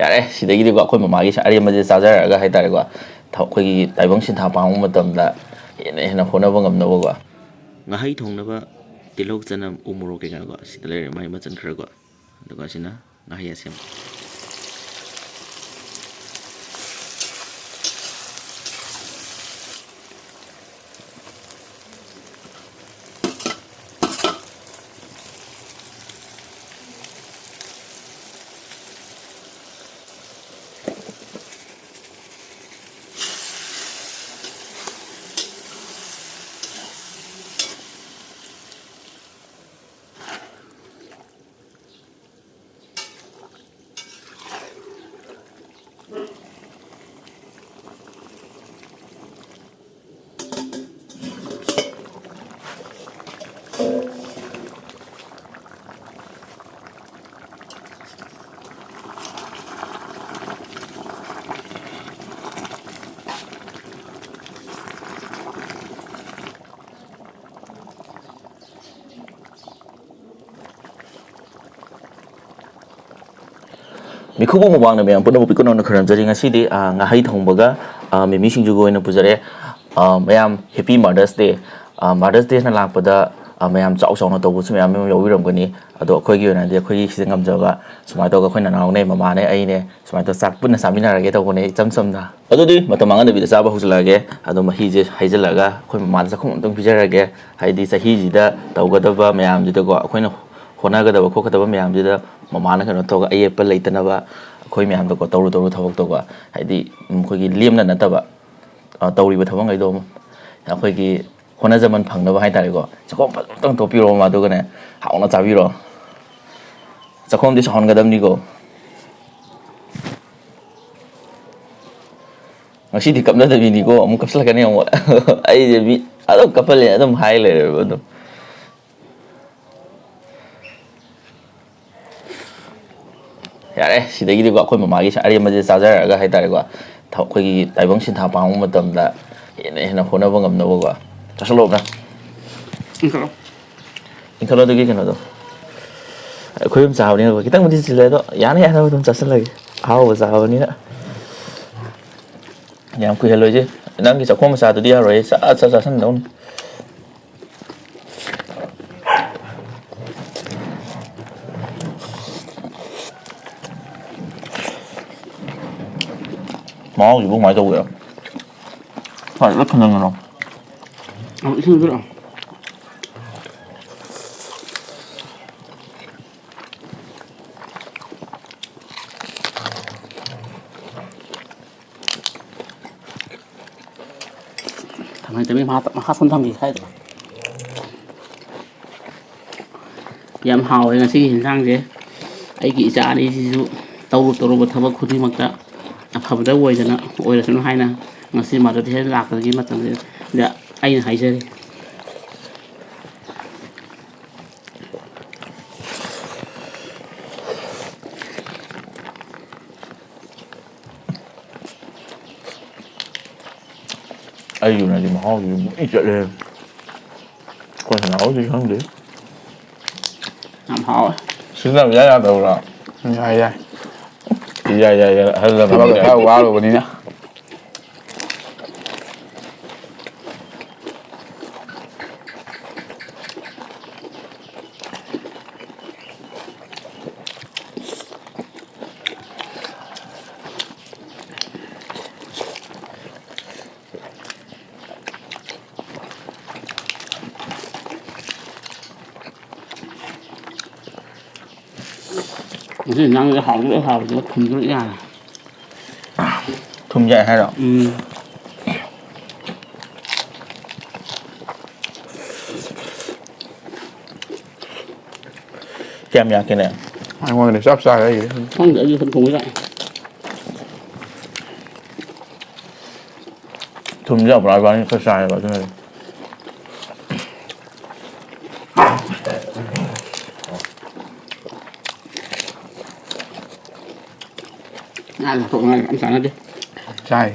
ꯌꯥꯔꯦ ꯁꯤꯗꯒꯤꯗꯤꯀꯣ ꯑꯩꯈꯣꯏ ꯃꯃꯥꯒꯤ ꯑꯔꯦꯝꯕꯁꯦ ꯆꯥꯖꯔꯒ ꯍꯥꯏꯇꯥꯔꯦꯀꯣ ꯑꯩꯈꯣꯏꯒꯤ ꯇꯥꯏꯕꯪ ꯁꯤꯟꯊꯥ ꯄꯥꯡꯕ ꯃꯇꯝꯗ ꯍꯦꯟꯅ ꯍꯣꯠꯅꯕ ꯉꯝꯅꯕꯀꯣ ꯉꯥꯍꯩ ꯊꯣꯡꯅꯕ ꯇꯤꯜꯍꯧ ꯆꯅꯝ ꯎ ꯃꯣꯔꯣꯛ ꯀꯩꯀꯥꯀꯣ ꯁꯤꯗ ꯂꯩꯔꯦ ꯃꯍꯤ ꯃꯆꯜ ꯈꯔꯀꯣ ꯑꯗꯨꯒ ꯑꯁꯤꯅ ꯉꯥꯍꯩ ꯑꯁꯦꯝꯕ Mitkhuba Mukbang na mayam pumnamakpu ko nonna khurumjari ngasi ngahei Thongbaga mimi Singju ko na pujare mayam happy Mother's Day Mother's Day na lakpada mayam chau chau na tawbu su mayam yawiram gani ado akhoi gi na di akhoi gi singam jawa sumai to akhoi na naw ne mama ne ai ne sumai to sak punna saminarage tawbu ne cham cham na ado di matamanga na bi chaba huslage ado mahi je haijalaga akhoi mama da sakhum tong pijarage haidi sahi ji da tawgadaba mayam ji da ko akhoi na honagadaba khokadaba mayam ji da mama na kano to ayeppa leitanaba akhoi mayam da ko tawru thawak to ko haidi khoi gi lemna nataba tawriba thawang ai do akhoi gi hona zaman phangnaba hai tare ko chakom tong topiro ma do gane hauna chabiro chakom di sahon gadam ni ko ngasi di kapna da bi ni ko amuk kapsal kane amuk ai je bi adom kapal ya adom hai le adom ꯌꯥꯔꯦ ꯁꯤꯗꯒꯤꯗꯤꯀꯣ ꯑꯩꯈꯣꯏ ꯃꯃꯥꯒꯤ ꯑꯔꯦꯝꯕꯁꯦ ꯆꯥꯖꯔꯒ ꯍꯥꯏꯇꯥꯔꯦꯀꯣ ꯑꯩꯈꯣꯏꯒꯤ ꯇꯥꯏꯕꯪ ꯁꯤꯟꯊꯥ ꯄꯥꯡꯕ ꯃꯇꯝꯗ ꯍꯦꯟꯅ ꯍꯣꯠꯅꯕ ꯉꯝꯅꯕꯀꯣ ꯆꯥꯁꯜꯂꯣꯕꯅ ꯏꯟꯈꯠꯂꯣ ꯑꯗꯨꯒꯤ ꯀꯩꯅꯣꯗꯣ ꯑꯩꯈꯣꯏ ꯑꯗꯨꯝ ꯆꯥꯕꯅꯤꯅꯀꯣ ꯈꯤꯇꯪꯕꯨꯗꯤ ꯆꯤꯜꯂꯦ ꯑꯗꯣ ꯌꯥꯅ ꯌꯥꯅꯕ ꯑꯗꯨꯝ ꯆꯥꯁꯜꯂꯒꯦ ꯑꯍꯥꯎꯕ ꯆꯥꯕꯅꯤꯅ ꯌꯥꯝ ꯀꯨꯏꯍꯜꯂꯣꯏꯁꯦ ꯅꯪꯒꯤ ꯆꯥꯛꯈꯣꯝ ꯃꯆꯥꯗꯨꯗꯤ ꯌꯥꯔꯣꯏ ꯆꯥꯁꯟꯗꯧꯅꯤ mahal juga mai tahu ya. Phải rất thân rồi. Xin rồi. Thằng này tới mà hát phân thăm gì hay rồi. Yam hào là gì hình sang thế. Ai kỹ trả đi dụ tàu một thằng bác khuyên mặc ta. Phẩm đó quay cho nó hay nè mà xin mà được thế lạc rồi cái mặt thằng dạ anh là hay chơi ai dù này thì mà ho gì ít chạy lên coi thằng nào gì không được làm họ xin làm giá ra đầu rồi dài dài dài hay là bao giờ quá rồi đi nhá cái năng cái hỏng nữa hỏng nó thùng nữa nha thùng dài hay đâu kem nhà cái này ai ngoài để sắp xài cái gì không để gì phân cùng với lại thùng rau lại vào cái xài vào cái này ai là cậu này ăn sáng nó đi Chai.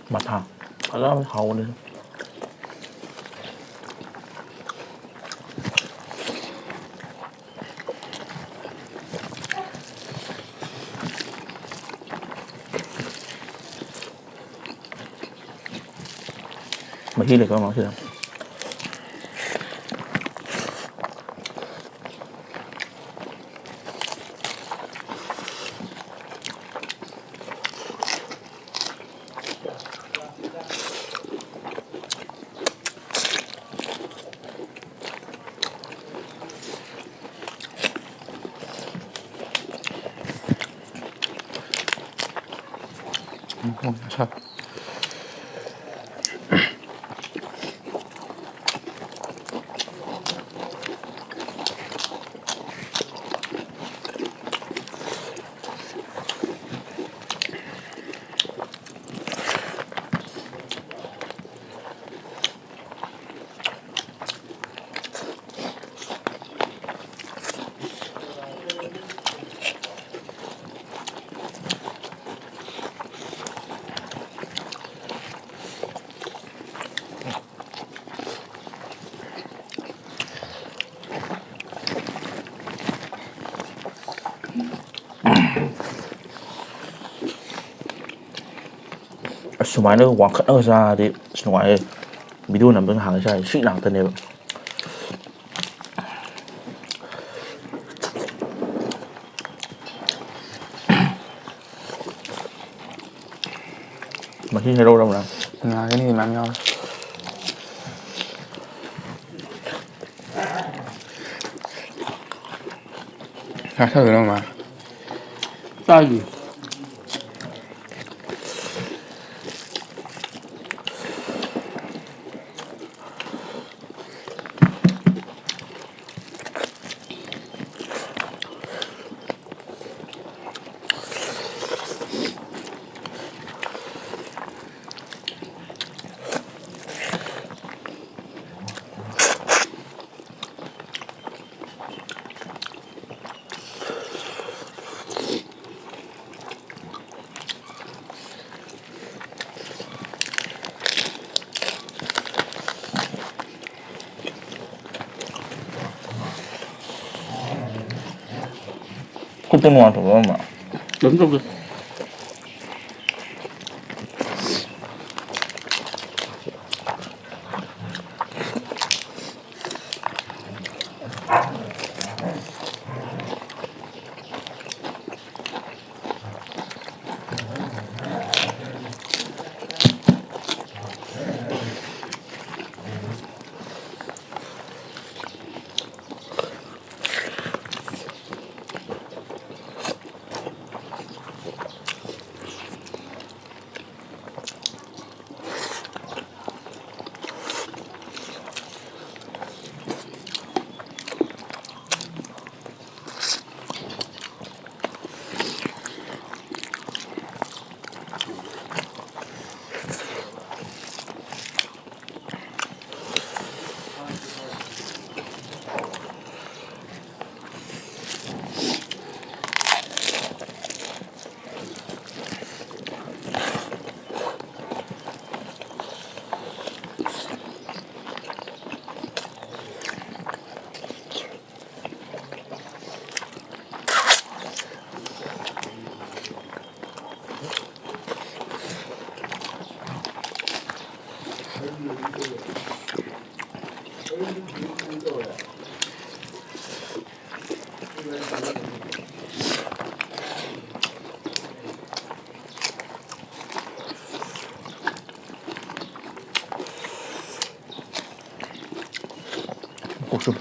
맛하. 아주 하오네. Mà này có món gì không? Sao? 수많은 왕큰 의사들이 수많은 미디어 남는 항사 시나더네요. Mà khi hello đâu nào? Cái này thì mà ăn ngon. Thử đâu mà. Sao gì? 굽는 거 같아, 엄마. Đúng rồi. 고추.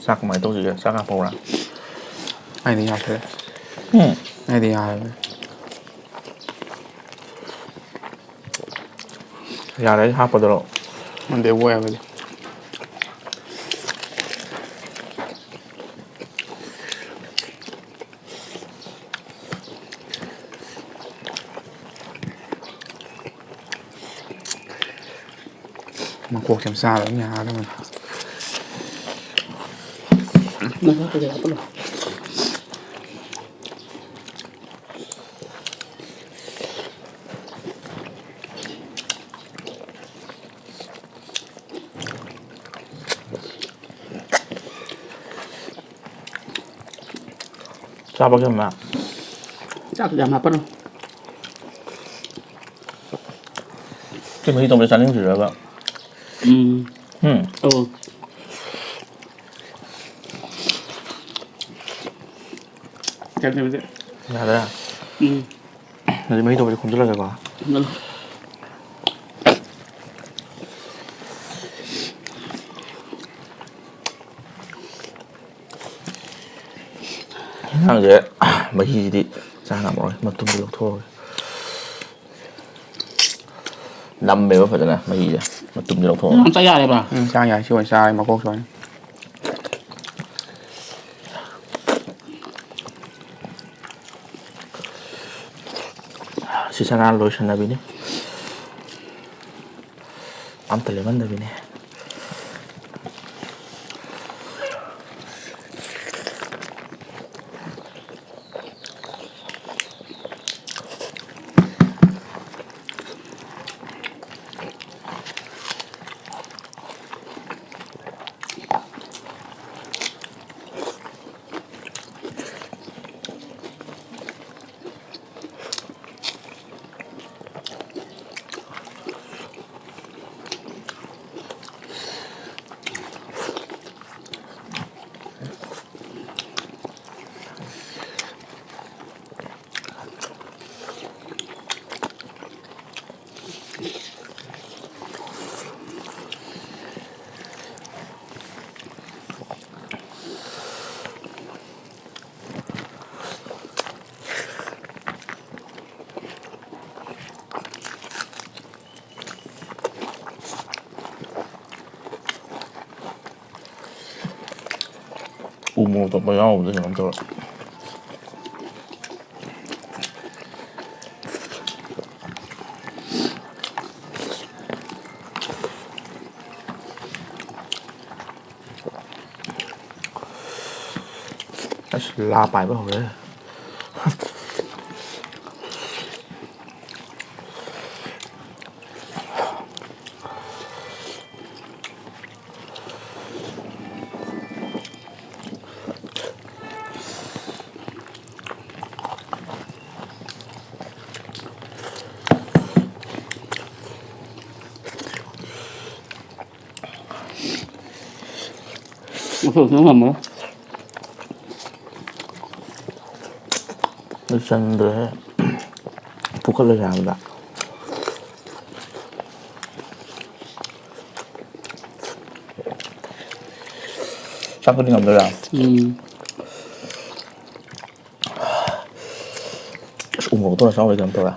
ꯆꯥꯛ ꯀꯃꯥꯏꯅ ꯇꯧꯁꯤꯒꯦ ꯆꯥꯛ ꯍꯥꯞꯄꯧꯔꯥ ꯑꯩꯗꯤ ꯌꯥꯈ꯭ꯔꯦ ꯎꯝ ꯑꯩꯗꯤ ꯌꯥꯔꯦ ꯌꯥꯔꯦ ꯍꯥꯞꯄꯗꯔꯣ ꯃꯟꯗꯦ ꯑꯣꯏꯕꯗꯤ ꯃꯀꯣꯛꯁꯦ ꯌꯥꯝ ꯆꯥꯕ ꯑꯗꯨꯝ ꯌꯥꯒꯗꯕꯅꯤ Nggak apa apa loh. Siapa kena? Chắc jam apa loh? Cái mấy trong cái chắn gì đó bạn? Oh. Chắc như vậy. Dạ đấy à? Này mấy trong cái không rất là quá. Vâng. Hàng gì mấy gì thì ra làm rồi mà tung được thôi. Đâm mềm phải nè mấy gì vậy mà tung được thôi. Không tay này bà. ชาใหญ่ช่วยชายมะกอกช่วย Sisa lotion na bini. Am teleman na bini. Umo to pa yaw din naman to. La bài bắt đầu đấy. Nó ngầm đó. Nó chân đấy. Phúc khất là làm vậy. Chắc có đi ngầm được làm. ủng hộ tôi là sao vậy tôi à?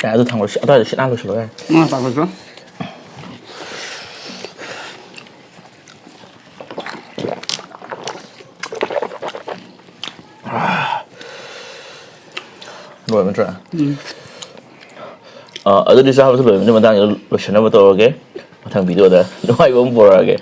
야, 너 당걸 너 신안 넣으시러 해. 딱 그죠? Rồi mình rồi. ở đây đi sao thôi rồi nhưng mà đang lo chuyện nào mà tôi ok thằng video đó nó hay bấm bùa rồi